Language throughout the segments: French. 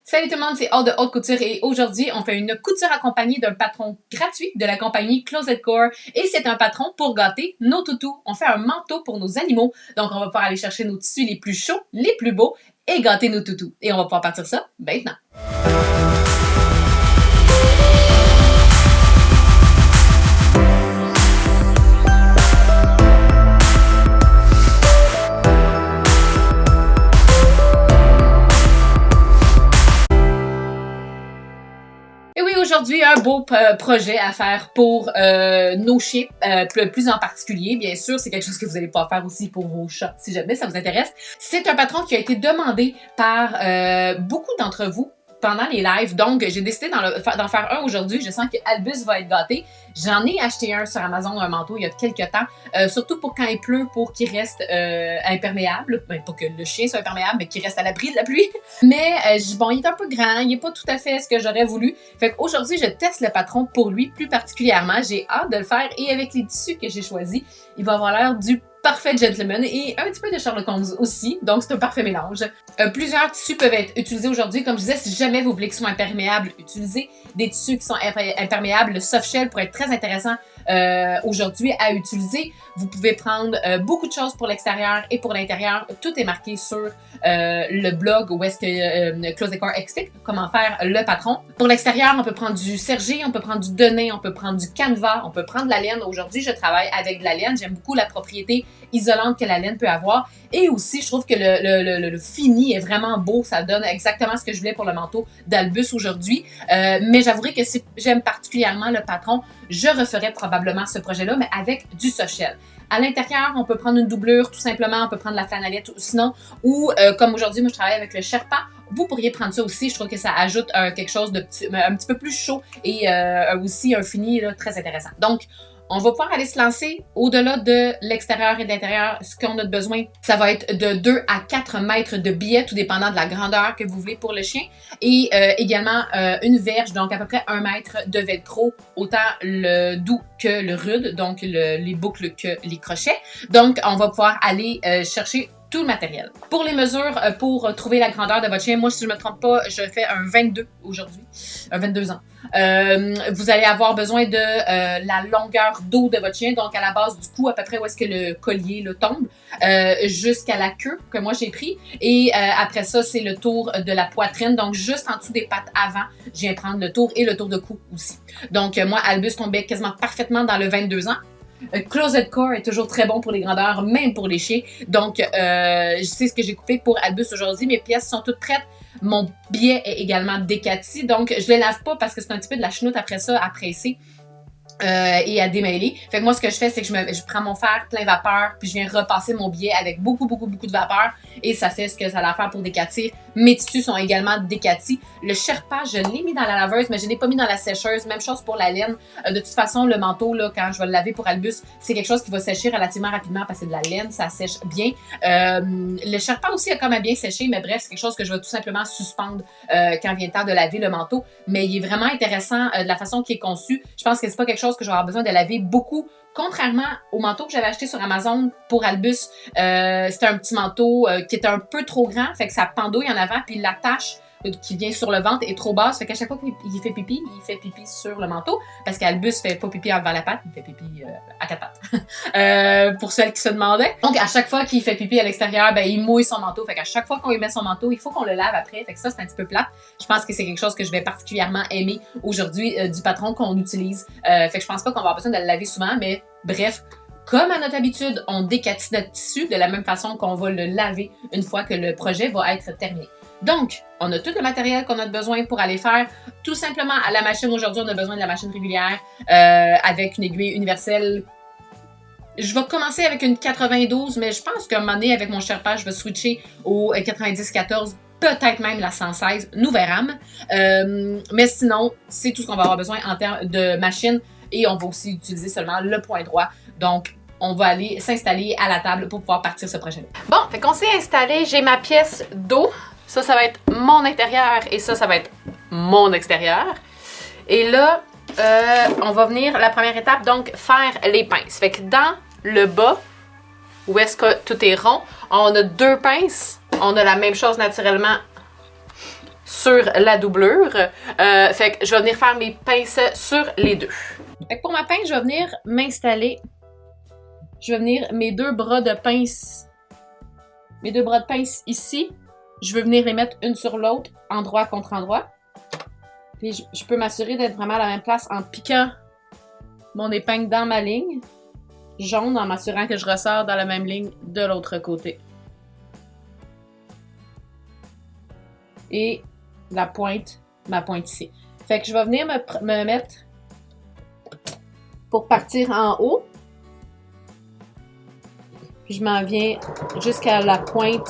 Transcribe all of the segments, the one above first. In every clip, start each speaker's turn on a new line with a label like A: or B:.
A: Salut tout le monde, c'est Aude de Haute Couture et aujourd'hui, on fait une couture accompagnée d'un patron gratuit de la compagnie Closet Core et c'est un patron pour gâter nos toutous. On fait un manteau pour nos animaux, donc on va pouvoir aller chercher nos tissus les plus chauds, les plus beaux et gâter nos toutous. Et on va pouvoir partir ça maintenant. Aujourd'hui, un beau projet à faire pour nos chiens, plus en particulier. Bien sûr, c'est quelque chose que vous allez pouvoir faire aussi pour vos chats, si jamais ça vous intéresse. C'est un patron qui a été demandé par beaucoup d'entre vous pendant les lives. Donc, j'ai décidé d'en faire un aujourd'hui. Je sens que Albus va être gâté. J'en ai acheté un sur Amazon, un manteau, il y a quelques temps. Surtout pour quand il pleut, pour qu'il reste imperméable. Ben, pas que le chien soit imperméable, mais qu'il reste à l'abri de la pluie. Mais bon, il est un peu grand. Il n'est pas tout à fait ce que j'aurais voulu. Fait qu'aujourd'hui, je teste le patron pour lui plus particulièrement. J'ai hâte de le faire. Et avec les tissus que j'ai choisis, il va avoir l'air du parfait gentleman et un petit peu de Sherlock Holmes aussi, donc c'est un parfait mélange. Plusieurs tissus peuvent être utilisés aujourd'hui. Comme je disais, si jamais vous voulez qu'ils soient imperméables, utilisez des tissus qui sont imperméables. Le soft shell pourrait être très intéressant aujourd'hui à utiliser. Vous pouvez prendre beaucoup de choses pour l'extérieur et pour l'intérieur. Tout est marqué sur le blog où est-ce que Closet Core explique comment faire le patron. Pour l'extérieur, on peut prendre du sergé, on peut prendre du denim, on peut prendre du canevas, on peut prendre de la laine. Aujourd'hui, je travaille avec de la laine. J'aime beaucoup la propriété isolante que la laine peut avoir. Et aussi, je trouve que le fini est vraiment beau. Ça donne exactement ce que je voulais pour le manteau d'Albus aujourd'hui. Mais j'avouerai que si j'aime particulièrement le patron, je referai probablement ce projet-là, mais avec du soft shell. À l'intérieur, on peut prendre une doublure, tout simplement. On peut prendre la flanellette sinon. Ou, comme aujourd'hui, moi, je travaille avec le Sherpa. Vous pourriez prendre ça aussi. Je trouve que ça ajoute quelque chose de un petit peu plus chaud et aussi un fini là, très intéressant. Donc, on va pouvoir aller se lancer au-delà de l'extérieur et de l'intérieur. Ce qu'on a besoin, ça va être de 2 à 4 mètres de biais, tout dépendant de la grandeur que vous voulez pour le chien. Et également une verge, donc à peu près 1 mètre de velcro, autant le doux que le rude, donc les boucles que les crochets. Donc, on va pouvoir aller chercher tout le matériel. Pour les mesures, pour trouver la grandeur de votre chien, moi, si je ne me trompe pas, je fais un 22 aujourd'hui, un 22 ans. Vous allez avoir besoin de la longueur d'eau de votre chien, donc à la base du cou, à peu près où est-ce que le collier tombe, jusqu'à la queue que moi j'ai pris. Et après ça, c'est le tour de la poitrine, donc juste en dessous des pattes avant, je viens prendre le tour et le tour de cou aussi. Donc moi, Albus tombait quasiment parfaitement dans le 22 ans. Closet Core est toujours très bon pour les grandeurs, même pour les chiens. Donc, je sais ce que j'ai coupé pour Albus aujourd'hui. Mes pièces sont toutes prêtes. Mon biais est également décati. Donc, je ne les lave pas parce que c'est un petit peu de la chenoute après ça à presser. Et à démêler. Fait que moi, ce que je fais, c'est que je prends mon fer plein vapeur, puis je viens repasser mon biais avec beaucoup de vapeur, et ça fait ce que ça a à faire pour décatir. Mes tissus sont également décatis. Le Sherpa, je l'ai mis dans la laveuse, mais je ne l'ai pas mis dans la sécheuse. Même chose pour la laine. De toute façon, le manteau, là, quand je vais le laver pour Albus, c'est quelque chose qui va sécher relativement rapidement parce que c'est de la laine, ça sèche bien. Le Sherpa aussi a quand même bien séché, mais bref, c'est quelque chose que je vais tout simplement suspendre quand vient le temps de laver le manteau. Mais il est vraiment intéressant de la façon qu'il est conçu. Je pense que c'est pas quelque chose que je vais avoir besoin de laver beaucoup. Contrairement au manteau que j'avais acheté sur Amazon pour Albus, c'était un petit manteau qui était un peu trop grand, fait que ça pendouille en avant, puis la tache qui vient sur le ventre est trop basse, fait qu'à chaque fois qu'il fait pipi, il fait pipi sur le manteau, parce qu'Albus fait pas pipi avant la patte, il fait pipi à 4 pattes. Pour celles qui se demandaient. Donc, à chaque fois qu'il fait pipi à l'extérieur, ben, il mouille son manteau, fait qu'à chaque fois qu'on lui met son manteau, il faut qu'on le lave après, fait que ça, c'est un petit peu plate. Je pense que c'est quelque chose que je vais particulièrement aimer aujourd'hui du patron qu'on utilise. Fait que je pense pas qu'on va avoir besoin de le laver souvent, mais bref, comme à notre habitude, on décatit notre tissu de la même façon qu'on va le laver une fois que le projet va être terminé. Donc, on a tout le matériel qu'on a besoin pour aller faire. Tout simplement, à la machine, aujourd'hui, on a besoin de la machine régulière avec une aiguille universelle. Je vais commencer avec une 92, mais je pense qu'à un moment donné, avec mon Sherpa, je vais switcher au 90-14, peut-être même la 116, nous verrons. Mais sinon, c'est tout ce qu'on va avoir besoin en termes de machine. Et on va aussi utiliser seulement le point droit. Donc, on va aller s'installer à la table pour pouvoir partir ce projet-là. Bon, fait qu'on s'est installé. J'ai ma pièce d'eau. Ça va être mon intérieur et ça va être mon extérieur. Et là, on va venir, la première étape, donc, faire les pinces. Fait que dans le bas, où est-ce que tout est rond, on a 2 pinces. On a la même chose naturellement sur la doublure. Fait que je vais venir faire mes pinces sur les deux. Fait que pour ma pince, je vais venir m'installer. Je vais venir mes deux bras de pince ici. Je vais venir les mettre une sur l'autre, endroit contre endroit. Puis je peux m'assurer d'être vraiment à la même place en piquant mon épingle dans ma ligne jaune en m'assurant que je ressors dans la même ligne de l'autre côté. Et la pointe, ma pointe ici. Fait que je vais venir me mettre pour partir en haut. Puis je m'en viens jusqu'à la pointe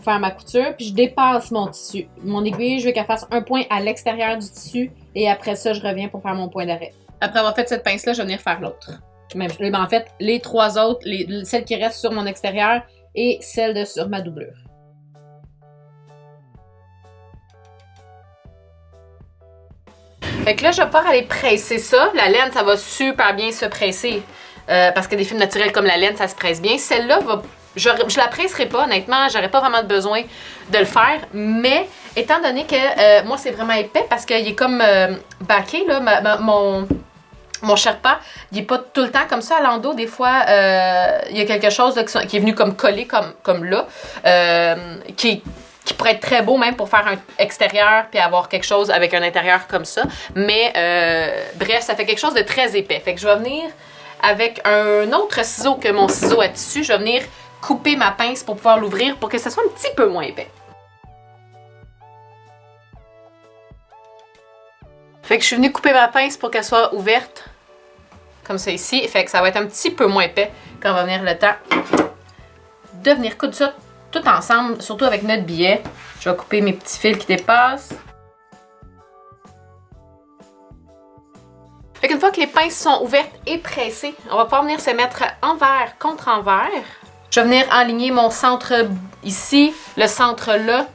A: faire ma couture, puis je dépasse mon tissu. Mon aiguille, je veux qu'elle fasse un point à l'extérieur du tissu et après ça, je reviens pour faire mon point d'arrêt. Après avoir fait cette pince-là, je vais venir faire l'autre. En fait, les trois autres, celles qui restent sur mon extérieur et celles sur ma doublure. Fait que là, je vais pas aller presser ça. La laine, ça va super bien se presser parce que des fils naturels comme la laine, ça se presse bien. Celle-là va... Je la presserai pas, honnêtement, j'aurais pas vraiment besoin de le faire, mais étant donné que moi c'est vraiment épais parce qu'il est comme baqué, là, mon Sherpa, il est pas tout le temps comme ça à l'endos, des fois il y a quelque chose là, qui est venu comme coller comme là, qui pourrait être très beau même pour faire un extérieur puis avoir quelque chose avec un intérieur comme ça, mais bref, ça fait quelque chose de très épais, fait que je vais venir avec un autre ciseau que mon ciseau à tissu, je vais venir couper ma pince pour pouvoir l'ouvrir pour que ça soit un petit peu moins épais. Fait que je suis venue couper ma pince pour qu'elle soit ouverte comme ça ici. Fait que ça va être un petit peu moins épais quand va venir le temps de venir coudre ça tout ensemble, surtout avec notre billet. Je vais couper mes petits fils qui dépassent. Fait qu'une fois que les pinces sont ouvertes et pressées, on va pouvoir venir se mettre envers contre envers. Je vais venir aligner mon centre ici, le centre là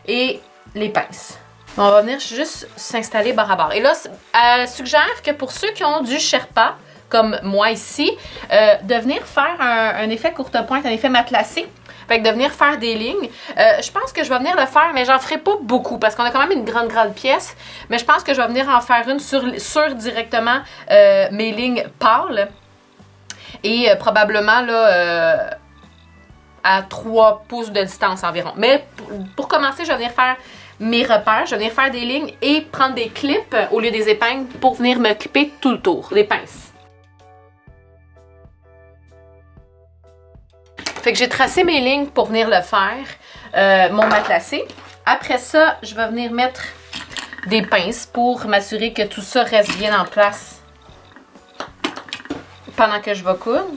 A: et les pinces. On va venir juste s'installer barre à barre. Et là, elle suggère que pour ceux qui ont du Sherpa, comme moi ici, de venir faire un effet courte pointe, un effet matelassé. Fait que de venir faire des lignes. Je pense que je vais venir le faire, mais j'en ferai pas beaucoup parce qu'on a quand même une grande pièce. Mais je pense que je vais venir en faire une sur directement mes lignes pâles. Et probablement là... à 3 pouces de distance environ. Mais pour commencer, je vais venir faire mes repères, je vais venir faire des lignes et prendre des clips au lieu des épingles pour venir me clipper tout le tour, des pinces. Fait que j'ai tracé mes lignes pour venir le faire, mon matelassé. Après ça, je vais venir mettre des pinces pour m'assurer que tout ça reste bien en place pendant que je vais coudre.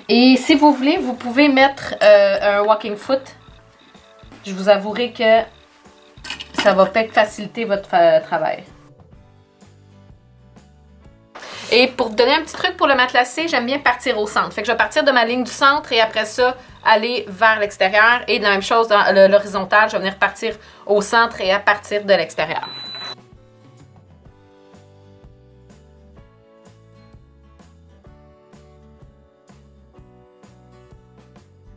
A: Et si vous voulez, vous pouvez mettre un walking foot. Je vous avouerai que ça va peut-être faciliter votre travail. Et pour vous donner un petit truc pour le matelassé, j'aime bien partir au centre. Fait que je vais partir de ma ligne du centre et après ça, aller vers l'extérieur. Et la même chose dans l'horizontale, je vais venir partir au centre et à partir de l'extérieur.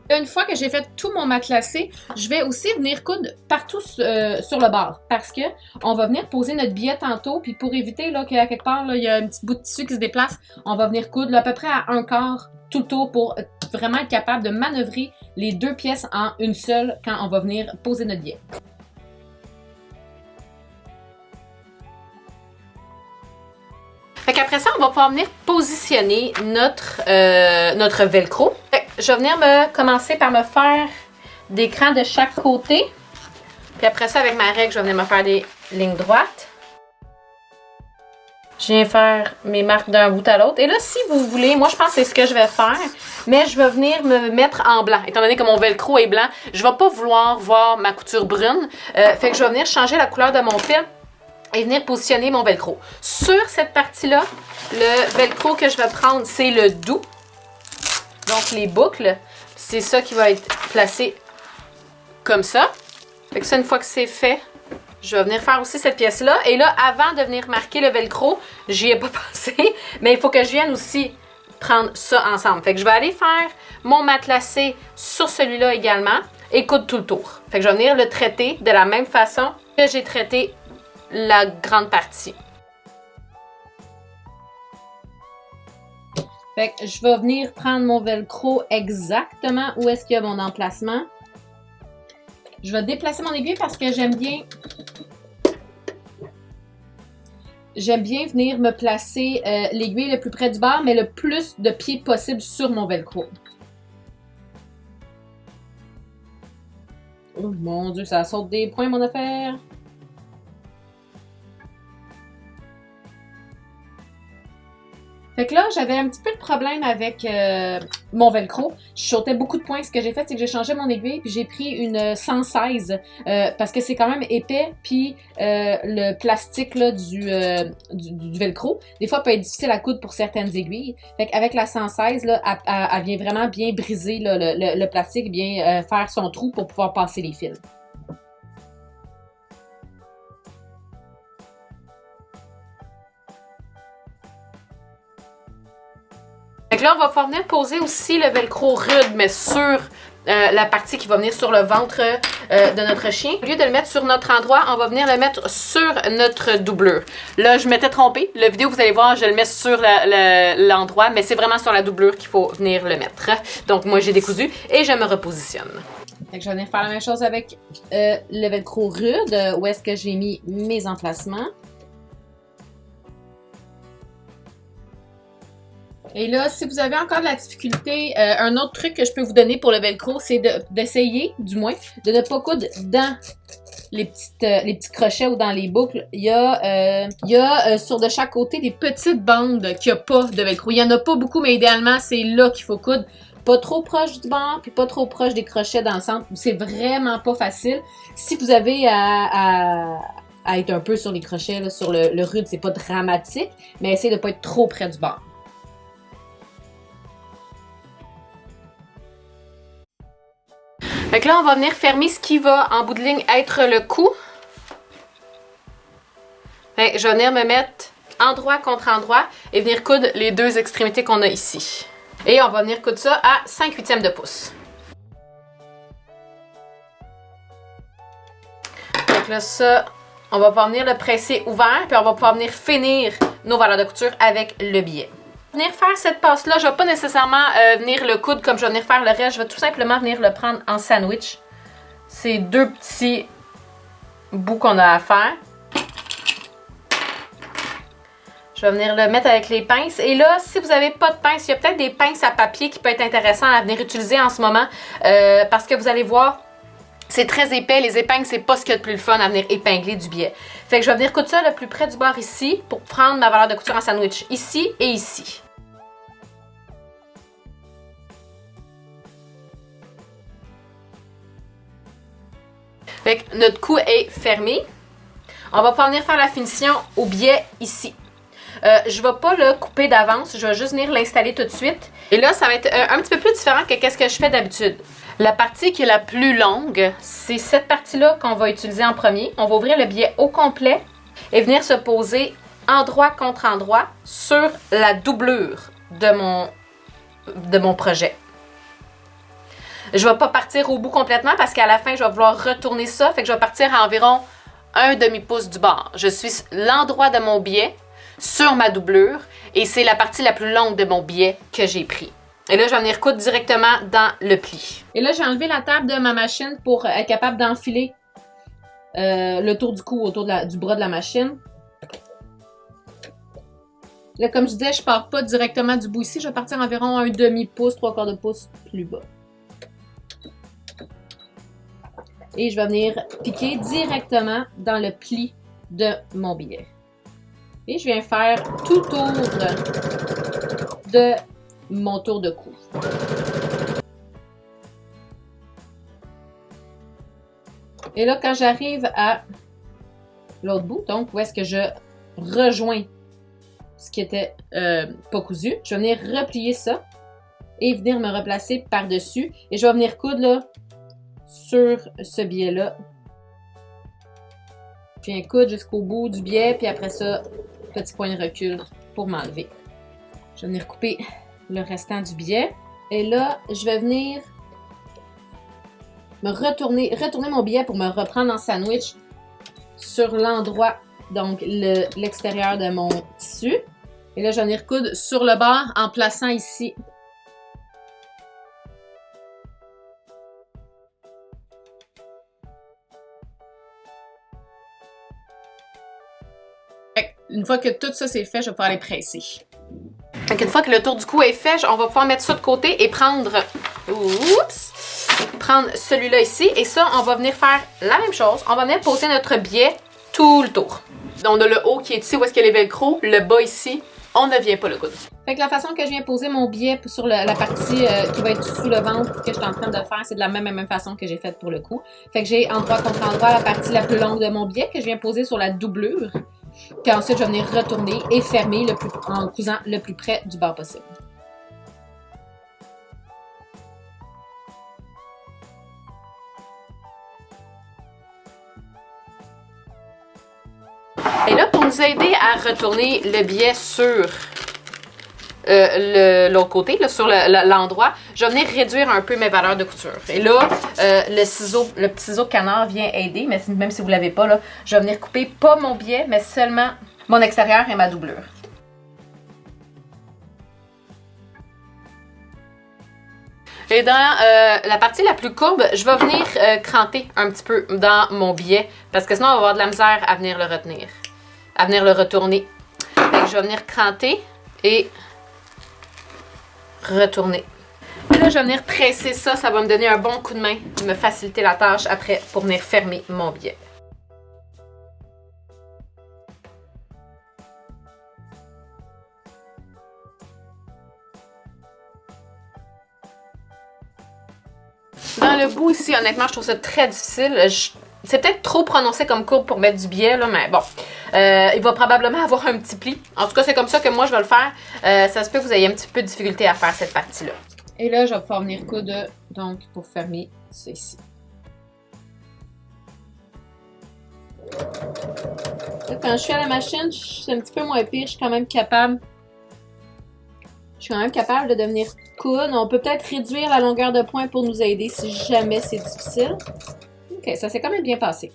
A: Une fois que j'ai fait tout mon matelassé, je vais aussi venir coudre partout sur le bord parce que on va venir poser notre billet tantôt, puis pour éviter qu'à quelque part, il y a un petit bout de tissu qui se déplace, on va venir coudre là, à peu près à 1/4 tout le tour pour vraiment être capable de manœuvrer les deux pièces en une seule quand on va venir poser notre billet. Fait qu'après ça, on va pouvoir venir positionner notre velcro. Je vais venir commencer par me faire des crans de chaque côté. Puis après ça, avec ma règle, je vais venir me faire des lignes droites. Je viens faire mes marques d'un bout à l'autre. Et là, si vous voulez, moi je pense que c'est ce que je vais faire, mais je vais venir me mettre en blanc. Étant donné que mon velcro est blanc, je ne vais pas vouloir voir ma couture brune. Fait que je vais venir changer la couleur de mon fil et venir positionner mon velcro. Sur cette partie-là, le velcro que je vais prendre, c'est le doux. Donc les boucles, c'est ça qui va être placé comme ça. Fait que ça, une fois que c'est fait, je vais venir faire aussi cette pièce-là. Et là, avant de venir marquer le velcro, j'y ai pas pensé, mais il faut que je vienne aussi prendre ça ensemble. Fait que je vais aller faire mon matelassé sur celui-là également.
B: et coudre tout le tour. Fait que je vais venir le traiter de la même façon que j'ai traité la grande partie.
A: Fait que je vais venir prendre mon velcro exactement où est-ce qu'il y a mon emplacement. Je vais déplacer mon aiguille parce que j'aime bien venir me placer l'aiguille le plus près du bord, mais le plus de pieds possible sur mon velcro. Oh mon Dieu, ça saute des points mon affaire. Fait que là, j'avais un petit peu de problème avec mon velcro. Je sautais beaucoup de points. Ce que j'ai fait, c'est que j'ai changé mon aiguille puis j'ai pris une 116 parce que c'est quand même épais puis le plastique là, du velcro, des fois, peut être difficile à coudre pour certaines aiguilles. Fait qu'avec la 116, là, elle vient vraiment bien briser là, le plastique, bien faire son trou pour pouvoir passer les fils.
B: Fait que là, on va pouvoir venir poser aussi le velcro rude, mais sur la partie qui va venir sur le ventre de notre chien. Au lieu de le mettre sur notre endroit, on va venir le mettre sur notre doublure. Là, je m'étais trompée. La vidéo, vous allez voir, je le mets sur l'endroit, mais c'est vraiment sur la doublure qu'il faut venir le mettre. Donc, moi, j'ai décousu et je me repositionne.
A: Fait que je vais venir faire la même chose avec le velcro rude, où est-ce que j'ai mis mes emplacements. Et là, si vous avez encore de la difficulté, un autre truc que je peux vous donner pour le velcro, c'est d'essayer, du moins, de ne pas coudre dans les petits crochets ou dans les boucles. Il y a sur de chaque côté des petites bandes qui n'ont pas de velcro. Il n'y en a pas beaucoup, mais idéalement, c'est là qu'il faut coudre. Pas trop proche du bord, puis pas trop proche des crochets dans le centre. C'est vraiment pas facile. Si vous avez à être un peu sur les crochets, là, sur le rude, c'est pas dramatique, mais essayez de ne pas être trop près du bord.
B: Fait que là, on va venir fermer ce qui va, en bout de ligne, être le cou. Fait que je vais venir me mettre endroit contre endroit et venir coudre les deux extrémités qu'on a ici. Et on va venir coudre ça à 5/8 de pouce. Fait que là, ça, on va pouvoir venir le presser ouvert, puis on va pouvoir venir finir nos valeurs de couture avec le billet. Venir faire cette passe-là, je ne vais pas nécessairement venir le coudre comme je vais venir faire le reste. Je vais tout simplement venir le prendre en sandwich. C'est deux petits bouts qu'on a à faire. Je vais venir le mettre avec les pinces. Et là, si vous n'avez pas de pinces, il y a peut-être des pinces à papier qui peuvent être intéressantes à venir utiliser en ce moment. Parce que vous allez voir, c'est très épais. Les épingles, c'est pas ce qu'il y a de plus le fun à venir épingler du billet. Fait que je vais venir coudre ça le plus près du bord ici pour prendre ma valeur de couture en sandwich ici et ici. Fait que notre cou est fermé. On va pouvoir venir faire la finition au biais ici. Je ne vais pas le couper d'avance, je vais juste venir l'installer tout de suite. Et là, ça va être un petit peu plus différent que ce que je fais d'habitude. La partie qui est la plus longue, c'est cette partie-là qu'on va utiliser en premier. On va ouvrir le billet au complet et venir se poser endroit contre endroit sur la doublure de mon projet. Je ne vais pas partir au bout complètement parce qu'à la fin, je vais vouloir retourner ça. Fait que je vais partir à environ 1 demi-pouce du bord. Je suis l'endroit de mon billet sur ma doublure et c'est la partie la plus longue de mon billet que j'ai pris. Et là, je vais venir coudre directement dans le pli.
A: Et là, j'ai enlevé la table de ma machine pour être capable d'enfiler le tour du cou autour du bras de la machine. Là, comme je disais, je pars pas directement du bout ici. Je vais partir environ 1 demi-pouce, 3/4 de pouce plus bas. Et je vais venir piquer directement dans le pli de mon billet. Et je viens faire tout autour de mon tour de cou. Et là, quand j'arrive à l'autre bout, donc où est-ce que je rejoins ce qui était pas cousu, je vais venir replier ça et venir me replacer par-dessus. Et je vais venir coudre là, sur ce biais-là. Je viens coudre jusqu'au bout du biais, puis après ça, petit point de recul pour m'enlever. Je vais venir couper le restant du biais. Et là, je vais venir
B: me retourner mon billet pour me reprendre en sandwich sur l'endroit, donc l'extérieur de mon tissu. Et là, je vais venir coudre sur le bord en plaçant ici. Une fois que tout ça c'est fait, je vais pouvoir les presser. Donc une fois que le tour du cou est fait, on va pouvoir mettre ça de côté et prendre celui-là ici. Et ça, on va venir faire la même chose. On va venir poser notre biais tout le tour. On a le haut qui est ici, où est-ce qu'il y a les velcro, le bas ici, on ne vient pas le coudre. Fait que la façon que je viens poser mon biais sur la partie qui va être sous le ventre que je suis en train de faire, c'est de la même façon que j'ai faite pour le cou. Fait que j'ai endroit contre endroit la partie la plus longue de mon biais que je viens poser sur la doublure. Puis ensuite, je vais venir retourner et fermer en cousant le plus près du bord possible. Et là, pour nous aider à retourner le biais sur l'autre côté, là, sur l'endroit, je vais venir réduire un peu mes valeurs de couture. Et là, le petit ciseau canard vient aider, mais même si vous ne l'avez pas, là, je vais venir couper pas mon biais, mais seulement mon extérieur et ma doublure. Et dans la partie la plus courbe, je vais venir cranter un petit peu dans mon biais, parce que sinon on va avoir de la misère à venir le retenir, à venir le retourner. Fait que je vais venir cranter et retourner. Et là, je vais venir presser ça, ça va me donner un bon coup de main, me faciliter la tâche après pour venir fermer mon biais. Dans le bout ici, honnêtement, je trouve ça très difficile. C'est peut-être trop prononcé comme courbe pour mettre du biais, là, mais bon. Il va probablement avoir un petit pli. En tout cas, c'est comme ça que moi, je vais le faire. Ça se peut que vous ayez un petit peu de difficulté à faire cette partie-là. Et là, je vais pouvoir venir coudre, donc, pour fermer ça ici. Quand je suis à la machine, c'est un petit peu moins pire. Je suis quand même capable de venir coudre. On peut peut-être réduire la longueur de pointe pour nous aider si jamais c'est difficile. Ok, ça s'est quand même bien passé.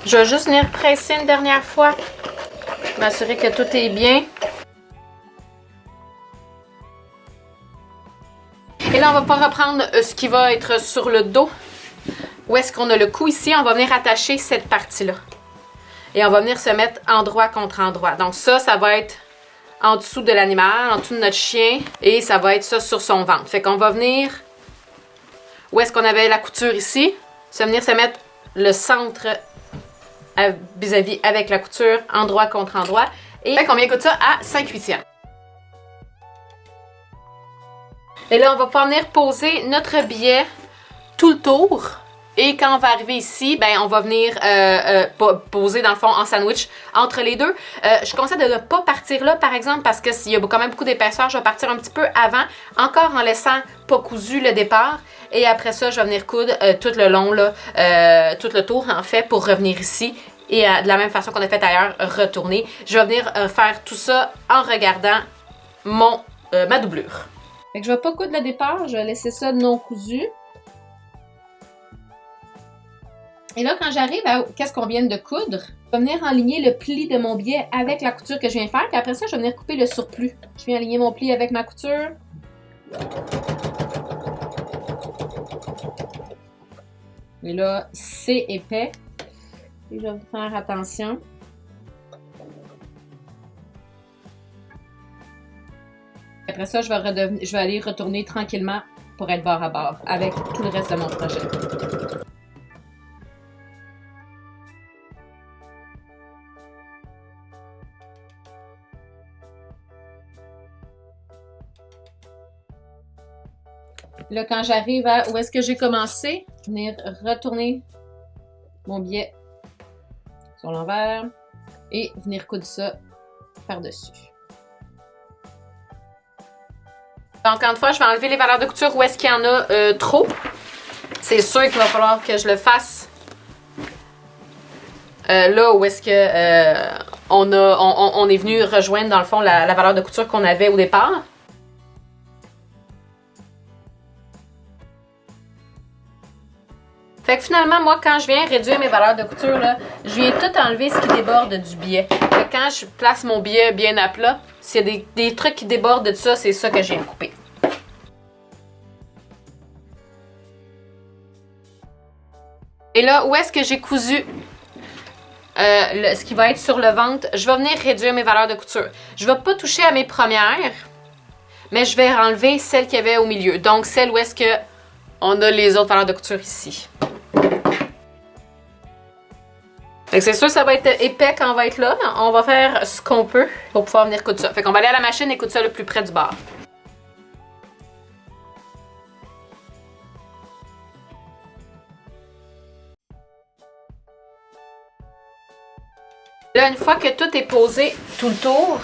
B: Je vais juste venir presser une dernière fois. M'assurer que tout est bien. Et là, on va pouvoir reprendre ce qui va être sur le dos. Où est-ce qu'on a le cou ici? On va venir attacher cette partie-là. Et on va venir se mettre endroit contre endroit. Donc ça va être en dessous de l'animal, en dessous de notre chien. Et ça va être ça sur son ventre. Fait qu'on va venir, où est-ce qu'on avait la couture ici? Venir se mettre le centre vis-à-vis avec la couture, endroit contre endroit. Et fait qu'on vient coudre ça à 5/8. Et là, on va pouvoir venir poser notre biais tout le tour. Et quand on va arriver ici, ben, on va venir poser dans le fond en sandwich entre les deux. Je conseille de ne pas partir là, par exemple, parce que s'il y a quand même beaucoup d'épaisseur, je vais partir un petit peu avant, encore en laissant pas cousu le départ. Et après ça, je vais venir coudre tout le long, là, tout le tour, en fait, pour revenir ici. Et de la même façon qu'on a fait ailleurs, retourner. Je vais venir faire tout ça en regardant ma doublure. Fait que je vais pas coudre le départ, je vais laisser ça non cousu. Et là, quand j'arrive à qu'est-ce qu'on vient de coudre, je vais venir enligner le pli de mon biais avec la couture que je viens faire. Puis après ça, je vais venir couper le surplus. Je viens aligner mon pli avec ma couture. Et là, c'est épais. Et je vais faire attention. Après ça, je vais aller retourner tranquillement pour être bord à bord avec tout le reste de mon projet. Là, quand j'arrive à où est-ce que j'ai commencé, venir retourner mon biais sur l'envers et venir coudre ça par-dessus. Encore une fois, je vais enlever les valeurs de couture où est-ce qu'il y en a trop. C'est sûr qu'il va falloir que je le fasse là où est-ce que on est venu rejoindre dans le fond la valeur de couture qu'on avait au départ. Fait que finalement, moi, quand je viens réduire mes valeurs de couture, là, je viens tout enlever ce qui déborde du biais. Fait que quand je place mon biais bien à plat, s'il y a des trucs qui débordent de ça, c'est ça que je viens couper. Et là, où est-ce que j'ai cousu ce qui va être sur le ventre, je vais venir réduire mes valeurs de couture. Je ne vais pas toucher à mes premières, mais je vais enlever celles qu'il y avait au milieu. Donc, celle où est-ce que on a les autres valeurs de couture ici. C'est sûr que ça va être épais quand on va être là, mais on va faire ce qu'on peut pour pouvoir venir coudre ça. Fait qu'on va aller à la machine et coudre ça le plus près du bord. Là, une fois que tout est posé tout le tour,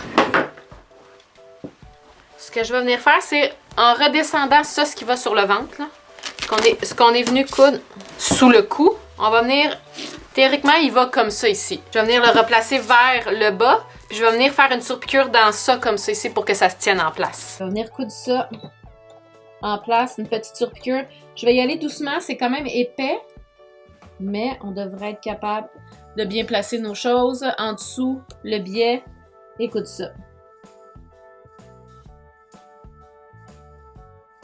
B: ce que je vais venir faire, c'est en redescendant ça, ce qui va sur le ventre, là, ce qu'on est venu coudre sous le cou, on va venir, théoriquement, il va comme ça ici. Je vais venir le replacer vers le bas, puis je vais venir faire une surpiqûre dans ça comme ça ici pour que ça se tienne en place. Je vais venir coudre ça en place, une petite surpiqûre. Je vais y aller doucement, c'est quand même épais, mais on devrait être capable de bien placer nos choses en dessous, le biais, et coudre ça.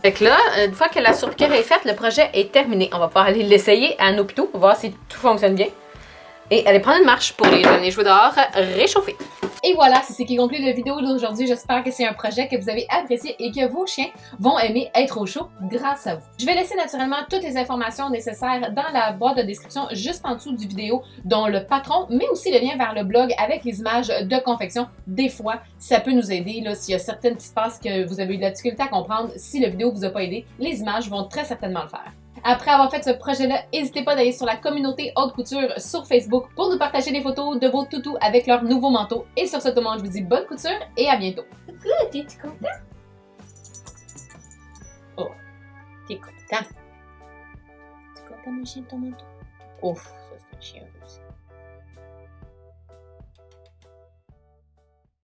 B: Fait que là, une fois que la surpiqûre est faite, le projet est terminé. On va pouvoir aller l'essayer à nos hôpitaux, voir si tout fonctionne bien. Et aller prendre une marche pour les donner jouer dehors réchauffer. Et voilà, c'est ce qui conclut la vidéo d'aujourd'hui. J'espère que c'est un projet que vous avez apprécié et que vos chiens vont aimer être au chaud grâce à vous. Je vais laisser naturellement toutes les informations nécessaires dans la boîte de description juste en dessous du vidéo, dont le patron, mais aussi le lien vers le blog avec les images de confection. Des fois, ça peut nous aider là, s'il y a certaines qui se passent que vous avez eu de la difficulté à comprendre. Si la vidéo vous a pas aidé, les images vont très certainement le faire. Après avoir fait ce projet-là, n'hésitez pas d'aller sur la communauté Haute Couture sur Facebook pour nous partager des photos de vos toutous avec leur nouveau manteau. Et sur ce, tout le monde, je vous dis bonne couture et à bientôt. Coucou, t'es-tu content? Oh, t'es content? T'es content, mon chien, de ton manteau? Ouf, ça c'est un chien aussi.